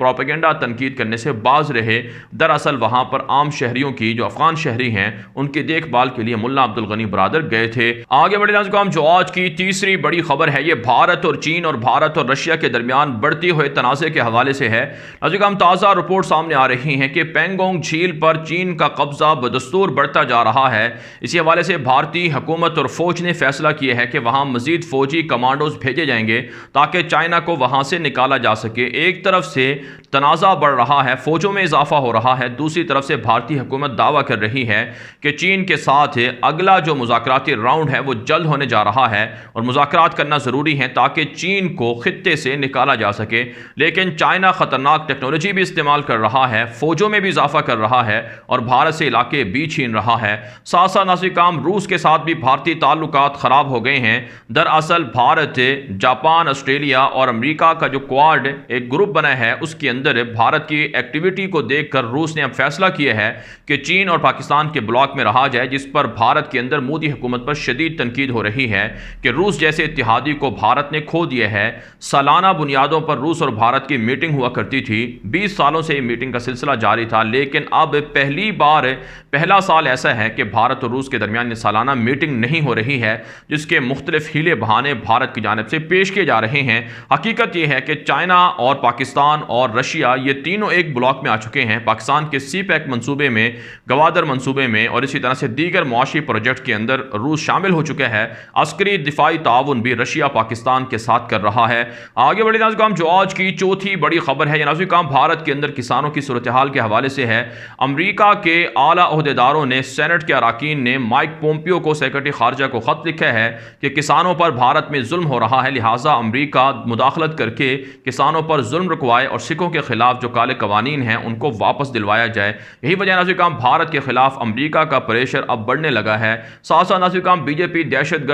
Propaganda تنقید کرنے سے باز رہے۔ دراصل وہاں پر عام شہریوں کی جو افغان شہری ہیں ان کی دیکھ بھال کے لیے ملا عبد الغنی برادر گئے تھے۔ آگے بڑھے ناظرین، جو آج کی تیسری بڑی خبر ہے یہ بھارت اور چین اور بھارت اور رشیا کے درمیان بڑھتی ہوئے تنازع کے حوالے سے ہے۔ ناظرین، تازہ رپورٹ سامنے آ رہی ہیں کہ پینگونگ جھیل پر چین کا قبضہ بدستور بڑھتا جا رہا ہے۔ اسی حوالے سے بھارتی حکومت اور فوج نے فیصلہ کیا ہے کہ وہاں مزید فوجی کمانڈوز بھیجے جائیں گے تاکہ چائنا کو وہاں سے نکالا جا سکے۔ ایک طرف سے تنازع بڑھ رہا ہے، فوجوں میں اضافہ ہو رہا ہے، دوسری طرف سے بھارتی حکومت دعویٰ کر رہی ہے کہ چین کے ساتھ اگلا جو مذاکراتی راؤنڈ ہے وہ جلد ہونے جا رہا ہے اور مذاکرات کرنا ضروری ہے تاکہ چین کو خطے سے نکالا جا سکے۔ لیکن چائنا خطرناک ٹیکنالوجی بھی استعمال کر رہا ہے، فوجوں میں بھی اضافہ کر رہا ہے اور بھارت سے علاقے بھی چھین رہا ہے۔ ساتھ ساتھ ناظرین، روس کے ساتھ بھی بھارتی تعلقات خراب ہو گئے ہیں۔ دراصل بھارت، جاپان، آسٹریلیا اور امریکہ کا جو کوارڈ ایک گروپ بنا ہے اس کے اندر بھارت کی ایکٹیویٹی کو دیکھ کر روس نے اب فیصلہ کیا ہے کہ چین اور پاکستان کے بلاک میں رہا جائے، جس پر بھارت کے اندر مودی حکومت پر شدید تنقید ہو رہی ہے کہ روس جیسے اتحادی کو بھارت نے کھو دیا ہے۔ سالانہ بنیادوں پر روس اور بھارت کی میٹنگ ہوا کرتی تھی، 20 سالوں سے یہ میٹنگ کا سلسلہ جاری تھا، لیکن اب پہلا سال ایسا ہے کہ بھارت اور روس کے درمیان سالانہ میٹنگ نہیں ہو رہی ہے، جس کے مختلف ہیلے بہانے بھارت کی جانب سے پیش کیے جا رہے ہیں۔ حقیقت یہ ہے کہ چائنا اور پاکستان اور رشیا یہ تینوں ایک بلاک میں آ چکے ہیں۔ پاکستان کے سی پیک منصوبے میں، گوادر منصوبے میں اور اسی طرح سے دیگر معاشی پروجیکٹ کے اندر روس شامل ہو چکا ہے۔ عسکری دفاعی تعاون بھی رشیا پاکستان کے ساتھ کر رہا ہے۔ آگے بڑھے ناظرین، جو آج کی چوتھی بڑی خبر ہے یہ ناظرین بھارت کے اندر کسانوں کی صورتحال کے حوالے سے ہے۔ امریکہ کے اعلیٰ عہدیداروں نے، سینٹ کے اراکین نے مائک پومپیو کو، سیکرٹری خارجہ کو خط لکھا ہے کہ کسانوں پر بھارت میں ظلم ہو رہا ہے، لہٰذا امریکہ مداخلت کر کے کسانوں پر ظلم رکوائے اور سکھوں کے خلاف جو کالے قوانین ہیں ان کو واپس دلوایا جائے۔ یہی وجہ ناظرین بھارت کے خلاف امریکہ کا پریشر اب بڑھنے لگا ہے۔ ساتھ ساتھ ناظرین بی جے پی دہشت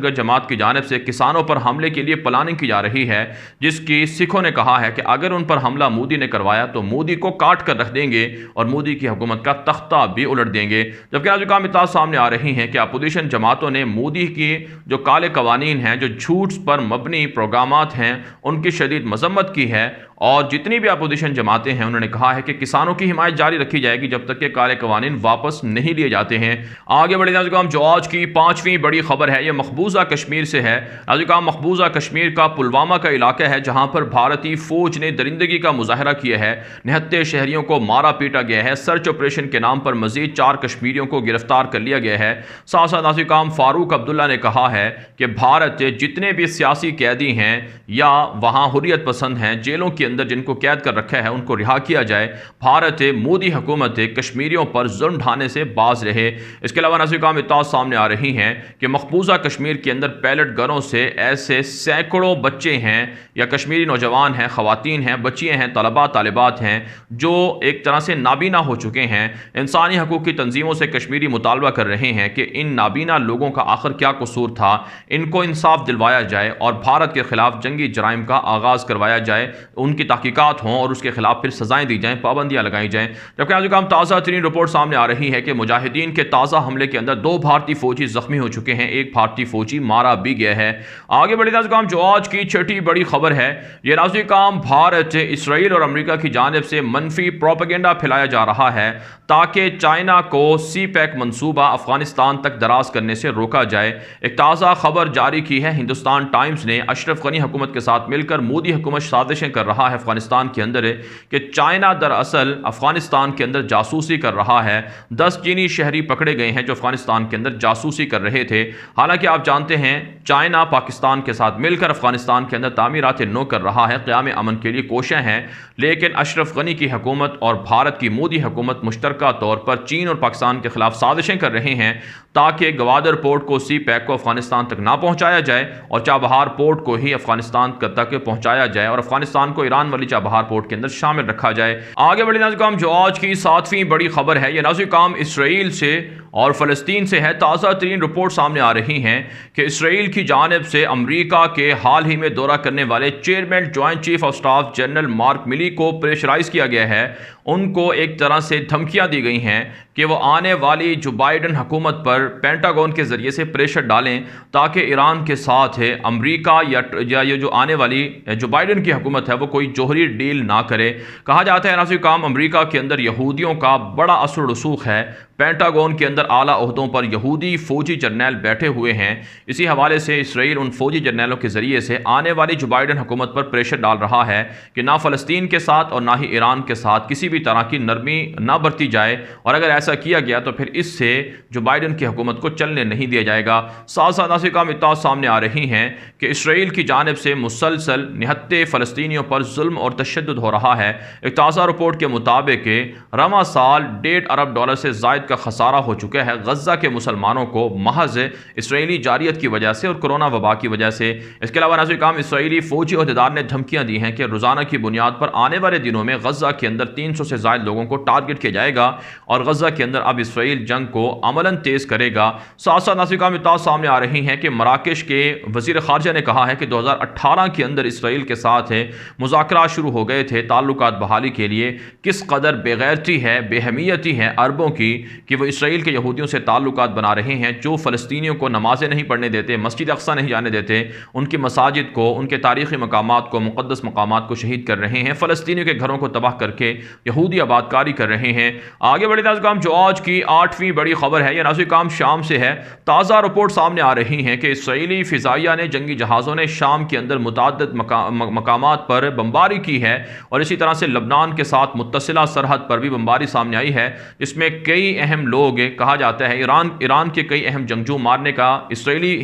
گرد جماعت کی جانب سے کسانوں پر حملے کے لیے پلاننگ کی جا رہی ہے، جس کی سکھوں نے کہا ہے کہ اگر ان پر حملہ مودی نے کروایا تو مودی کو کاٹ کر رکھ دیں گے اور مودی کی حکومت کا تختہ بھی الٹ دیں گے۔ جبکہ ناظرین اطلاعات سامنے آ رہی ہیں کہ اپوزیشن جماعتوں نے مودی کی جو کالے قوانین ہیں، جو جھوٹ پر مبنی پروگرامات ہیں، ان کی شدید مذمت کی ہے اور جتنی بھی اپوزیشن جماعتیں ہیں انہوں نے کہا ہے کہ کسانوں کی حمایت جاری رکھی جائے گی جب تک کہ کالے قوانین واپس نہیں لیے جاتے ہیں۔ آگے بڑھے ناظرین، جو آج کی پانچویں بڑی خبر ہے یہ مقبوضہ کشمیر سے ہے۔ ناظرین مقبوضہ کشمیر کا پلوامہ کا علاقہ ہے جہاں پر بھارتی فوج نے درندگی کا مظاہرہ کیا ہے، نہتے شہریوں کو مارا پیٹا گیا ہے، سرچ آپریشن کے نام پر مزید 4 کشمیریوں کو گرفتار کر لیا گیا ہے۔ ساتھ ساتھ ناظرین فاروق عبداللہ نے کہا ہے کہ بھارت جتنے بھی سیاسی قیدی ہیں یا وہاں حریت پسند ہیں جیلوں کے اندر جن کو قید کر رکھا ہے ان کو رہا کیا جائے۔ بھارت مودی حکومت کشمیریوں پر ظلم ڈھانے سے باز رہے۔ اس کے علاوہ ناظرین اطلاعات سامنے آ رہی ہیں کہ مقبوضہ کشمیر کے اندر پیلٹ گھروں سے ایسے سینکڑوں بچے ہیں یا کشمیری نوجوان ہیں، خواتین ہیں، بچیاں ہیں، طلباء طالبات ہیں جو ایک طرح سے نابینا ہو چکے ہیں۔ انسانی حقوق کی تنظیموں سے کشمیری مطالبہ کر رہے ہیں کہ ان نابینا لوگوں کا آخر کیا قصور تھا، ان کو انصاف دلوایا جائے اور بھارت کے خلاف جنگی جرائم کا آغاز کروایا جائے، ان کی تحقیقات ہوں اور اس کے خلاف پھر سزائیں دی جائیں، پابندیاں لگائی جائیں۔ جبکہ آج کام تازہ ترین رپورٹ سامنے آ رہی ہے کہ مجاہدین کے تازہ حملے کے اندر 2 بھارتی فوجی زخمی ہو چکے ہیں، 1 بھارتی فوجی مارا بھی گیا ہے۔ آگے بڑھے ناظرین، جو آج کی چھٹی بڑی خبر ہے یہ ناظرین بھارت، اسرائیل اور امریکہ کی جانب سے منفی پروپیگنڈا پھیلایا جا رہا ہے تاکہ چائنا کو سی پیک منصوبہ افغانستان تک دراز کرنے سے روکا جائے۔ ایک تازہ خبر جاری کی ہے ہندوستان ٹائمز نے، اشرف غنی حکومت کے ساتھ مل کر مودی حکومت سازشیں کر رہا ہے افغانستان کے اندر کہ چائنا دراصل افغانستان کے اندر جاسوسی کر رہا ہے۔ 10 چینی شہری پکڑے گئے ہیں جو افغانستان کے اندر جاسوسی کر رہے تھے۔ حالانکہ آپ جانتے ہیں چائنا پاکستان کے ساتھ مل کر افغانستان کے اندر تعمیرات نو کر رہا ہے، قیام امن کے لیے کوشاں ہیں، لیکن اشرف غنی کی حکومت اور بھارت کی مودی حکومت مشترکہ طور پر چین اور پاکستان کے خلاف سازشیں کر رہے ہیں تاکہ گوادر پورٹ کو سی پیک کو افغانستان تک نہ پہنچایا جائے اور چابہار پورٹ کو ہی افغانستان تک پہنچایا جائے اور افغانستان کو ایران والی چابہار پورٹ کے اندر شامل رکھا جائے۔ آگے بڑھے ناظرین، جو آج کی 7ویں بڑی خبر ہے یہ ناظرین اسرائیل سے اور فلسطین سے ہے۔ تازہ ترین رپورٹ سامنے آ رہی ہیں کہ اسرائیل کی جانب سے امریکہ کے حال ہی میں دورہ کرنے والے chairman joint chief of staff general mark ملی کو پریشرائز کیا گیا ہے، ان کو ایک طرح سے دھمکیاں دی گئی ہیں کہ وہ آنے والی جو بائیڈن حکومت پر پینٹاگون کے ذریعے سے پریشر ڈالیں تاکہ ایران کے ساتھ امریکہ یا یہ جو آنے والی جو بائیڈن کی حکومت ہے وہ کوئی کوئی جوہری ڈیل نہ کرے۔ کہا جاتا ہے ناظرین کرام امریکہ کے اندر یہودیوں کا بڑا اثر و رسوخ ہے، پینٹاگون کے اندر اعلیٰ عہدوں پر یہودی فوجی جرنیل بیٹھے ہوئے ہیں۔ اسی حوالے سے اسرائیل ان فوجی جرنیلوں کے ذریعے سے آنے والی جو بائیڈن حکومت پر پریشر ڈال رہا ہے کہ نہ فلسطین کے ساتھ اور نہ ہی ایران کے ساتھ کسی بھی طرح کی نرمی نہ برتی جائے، اور اگر ایسا کیا گیا تو پھر اس سے جو بائیڈن کی حکومت کو چلنے نہیں دیا جائے گا۔ ساتھ ساتھ ناظرین کرام اطلاعات سامنے آ رہی ہیں کہ اسرائیل کی جانب سے مسلسل نہتے فلسطینیوں پر ظلم اور تشدد ہو رہا ہے۔ ایک تازہ رپورٹ کے مطابق رواں سال $1.5 ارب سے زائد کا خسارہ ہو چکا ہے غزہ کے مسلمانوں کو محض اسرائیلی جارحیت کی وجہ سے اور کرونا وبا کی وجہ سے۔ اس کے علاوہ ناظرین کرام اسرائیلی فوجی عہدیدار نے دھمکیاں دی ہیں کہ روزانہ کی بنیاد پر آنے والے دنوں میں غزہ کے اندر 300 سے زائد لوگوں کو ٹارگٹ کیا جائے گا اور غزہ کے اندر اب اسرائیل جنگ کو عملاً تیز کرے گا۔ ساتھ ساتھ ناظرین کرام اطلاعات سامنے آ رہی ہیں کہ مراکش کے وزیر خارجہ نے کہا ہے کہ 2018 کے اندر اسرائیل کے ساتھ مذاکرات شروع ہو گئے تھے تعلقات بحالی کے لیے۔ کس قدر بے غیرتی ہے، بے حمیتی ہے عربوں کی کہ وہ اسرائیل کے یہودیوں سے تعلقات بنا رہے ہیں، جو فلسطینیوں کو نمازیں نہیں پڑھنے دیتے، مسجد اقصی نہیں جانے دیتے، ان کی مساجد کو، ان کے تاریخی مقامات کو، مقدس مقامات کو شہید کر رہے ہیں، فلسطینیوں کے گھروں کو تباہ کر کے یہودی آباد کاری کر رہے ہیں۔ آگے بڑھے ناظرین کرام جو آج کی 8ویں بڑی خبر ہے، یہ ناظرین کرام شام سے ہے۔ تازہ رپورٹ سامنے آ رہی ہیں کہ اسرائیلی فضائیہ نے، جنگی جہازوں نے شام کے اندر متعدد مقامات پر بمباری کی ہے، اور اسی طرح سے لبنان کے ساتھ متصلہ سرحد پر بھی بمباری سامنے آئی ہے، جس میں کئی اہم لوگ، کہا جاتا ہے ایران کے کئی اہم جنگجو مارنے کا اسرائیلی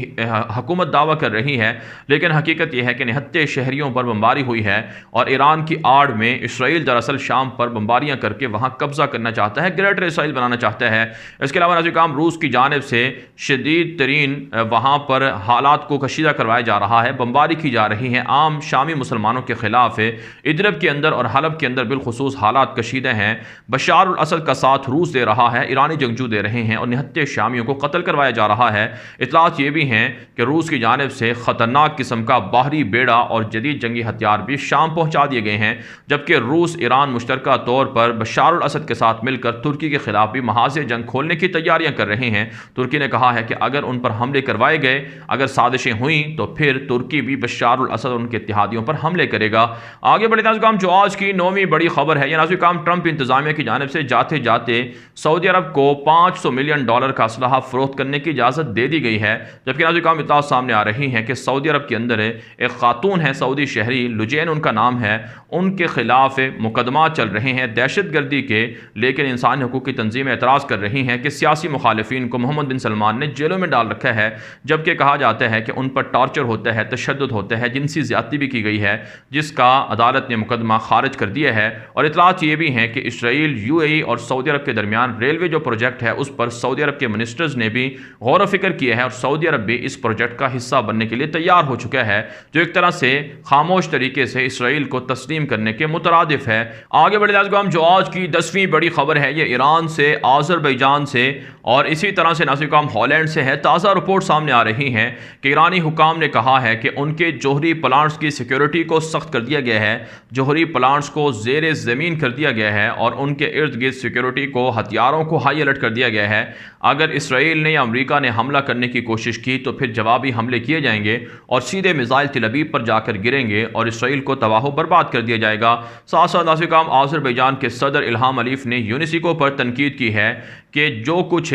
حکومت دعویٰ کر رہی ہے، لیکن حقیقت یہ ہے کہ نہتے شہریوں پر بمباری ہوئی ہے، اور ایران کی آڑ میں اسرائیل دراصل شام پر بمباریاں کر کے وہاں قبضہ کرنا چاہتا ہے، گریٹر اسرائیل بنانا چاہتا ہے۔ اس کے علاوہ ناظرین کرام روس کی جانب سے شدید ترین وہاں پر حالات کو کشیدہ کروایا جا رہا ہے، بمباری کی جا رہی ہے عام شامی مسلمانوں کے خلاف۔ ادلب کے اندر اور حلب کے اندر بالخصوص حالات کشیدہ ہیں۔ بشار الاسد کا ساتھ روس دے رہا ہے، ایرانی جنگجو دے رہے ہیں، اور نہتے شامیوں کو قتل کروایا جا رہا ہے۔ اطلاعات یہ بھی ہیں کہ روس کی جانب سے خطرناک قسم کا باہری بیڑا اور جدید جنگی ہتھیار بھی شام پہنچا دیے گئے ہیں، جبکہ روس ایران مشترکہ طور پر بشار الاسد کے ساتھ مل کر ترکی کے خلاف بھی محاذ جنگ کھولنے کی تیاریاں کر رہے ہیں۔ ترکی نے کہا ہے کہ اگر ان پر حملے کروائے گئے، اگر سازشیں ہوئیں، تو پھر ترکی بھی بشار الاسد اور ان کے اتحادیوں پر حملے کرے گا۔ آگے بڑھے ناظرین جو آج کی 9ویں بڑی خبر ہے، یہ ناظرین ٹرمپ انتظامیہ کی جانب سے جاتے جاتے سعودی عرب کو $500 ملین کا اسلحہ فروخت کرنے کی اجازت دے دی گئی ہے، جبکہ ناظرین اطلاعات سامنے آ رہی ہیں کہ سعودی عرب کے اندر ایک خاتون ہے، سعودی شہری، لجین ان کا نام ہے، ان کے خلاف مقدمات چل رہے ہیں دہشت گردی کے، لیکن انسانی حقوق کی تنظیمیں اعتراض کر رہی ہیں کہ سیاسی مخالفین کو محمد بن سلمان نے جیلوں میں ڈال رکھا ہے، جبکہ کہا جاتا ہے کہ ان پر ٹارچر ہوتا ہے، تشدد ہوتا ہے، جنسی زیادتی بھی کی گئی ہے، جس کا عدالت نے مقدمہ خارج کر دیا ہے۔ اور اطلاعات یہ بھی ہیں کہ اسرائیل، UAE اور سعودی عرب کے درمیان ریلوے جو پروجیکٹ ہے، اس پر سعودی عرب کے منسٹرز نے بھی غور و فکر کیا ہے، اور سعودی عرب بھی اس پروجیکٹ کا حصہ بننے کے لیے تیار ہو چکا ہے، جو ایک طرح سے خاموش طریقے سے اسرائیل کو تسلیم کرنے کے مترادف ہے۔ آگے بڑھے ناظرین جو آج کی 10ویں بڑی خبر ہے، یہ ایران سے، آذربائیجان سے اور اسی طرح سے ناظرین ہالینڈ سے ہے۔ تازہ رپورٹ سامنے آ رہی ہے کہ ایرانی حکام نے کہا ہے کہ ان کے جوہری پلانٹس کی سیکیورٹی کو سخت کر دیا گیا ہے، جوہری پلانٹس کو زیر زمین کر دیا گیا ہے، اور ان کے ارد گرد سیکیورٹی کو، ہتھیاروں کو ہائی الرٹ کر دیا گیا ہے۔ اگر اسرائیل نے یا امریکہ نے حملہ کرنے کی کوشش کی تو پھر جوابی حملے کیے جائیں گے، اور سیدھے میزائل تل ابیب پر جا کر گریں گے، اور اسرائیل کو تباہ و برباد کر دیا جائے گا۔ ساتھ ساتھ ناظرین آذربائیجان کے صدر الہام علیف نے یونیسکو پر تنقید کی ہے کہ جو کچھ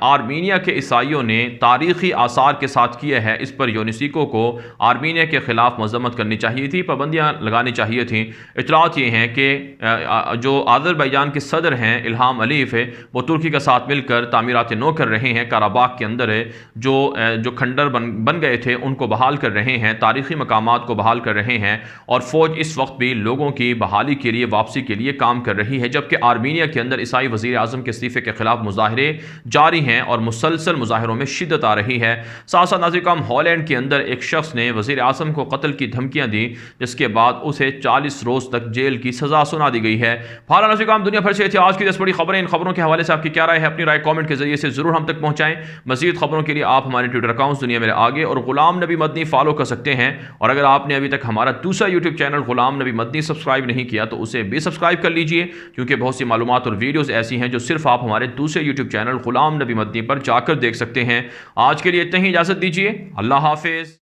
آرمینیا کے عیسائیوں نے تاریخی آثار کے ساتھ کیا ہے، اس پر یونیسکو کو آرمینیا کے خلاف مذمت کرنی چاہیے تھی، پابندیاں لگانی چاہیے تھیں۔ اطلاعات یہ ہیں کہ جو آذربائیجان کے صدر ہیں الہام علیف، وہ ترکی کے ساتھ مل کر تعمیرات نو کر رہے ہیں، کاراباخ کے اندر جو کھنڈر بن گئے تھے ان کو بحال کر رہے ہیں، تاریخی مقامات کو بحال کر رہے ہیں، اور فوج اس وقت بھی لوگوں کی بحالی کے لیے، واپسی کے لیے کام کر رہی ہے، جبکہ آرمینیا کے اندر عیسائی وزیر اعظم کے استعفے کے خلاف مظاہرے جاری ہیں، اور مسلسل مظاہروں میں شدت آ رہی ہے۔ ساتھ ساتھ ناظرین ہالینڈ کے اندر ایک شخص نے وزیر اعظم کو قتل کی دھمکیاں دی، جس کے بعد اسے 40 روز تک جیل کی سزا سنا دی گئی ہے۔ بہرحال ناظرین دنیا بھر سے تھی آج کی 10 بڑی خبریں۔ ان خبروں کے حوالے سے آپ کی کیا رائے ہے؟ اپنی رائے کامنٹ کے ذریعے سے ضرور ہم تک پہنچائیں۔ مزید خبروں کے لیے آپ ہمارے ٹویٹر اکاؤنٹس دنیا میرے آگے اور غلام نبی مدنی فالو کر سکتے ہیں، اور اگر آپ نے ابھی تک ہمارا دوسرا یوٹیوب چینل غلام نبی مدنی سبسکرائب نہیں کیا تو اسے بھی سبسکرائب کر لیجئے، کیونکہ بہت سی معلومات اور ویڈیوز ایسی ہیں جو صرف آپ ہمارے دوسرے یوٹیوب چینل غلام نبی مدنی پر جا کر دیکھ سکتے ہیں۔ آج کے لیے اتنا ہی، اجازت دیجیے، اللہ حافظ۔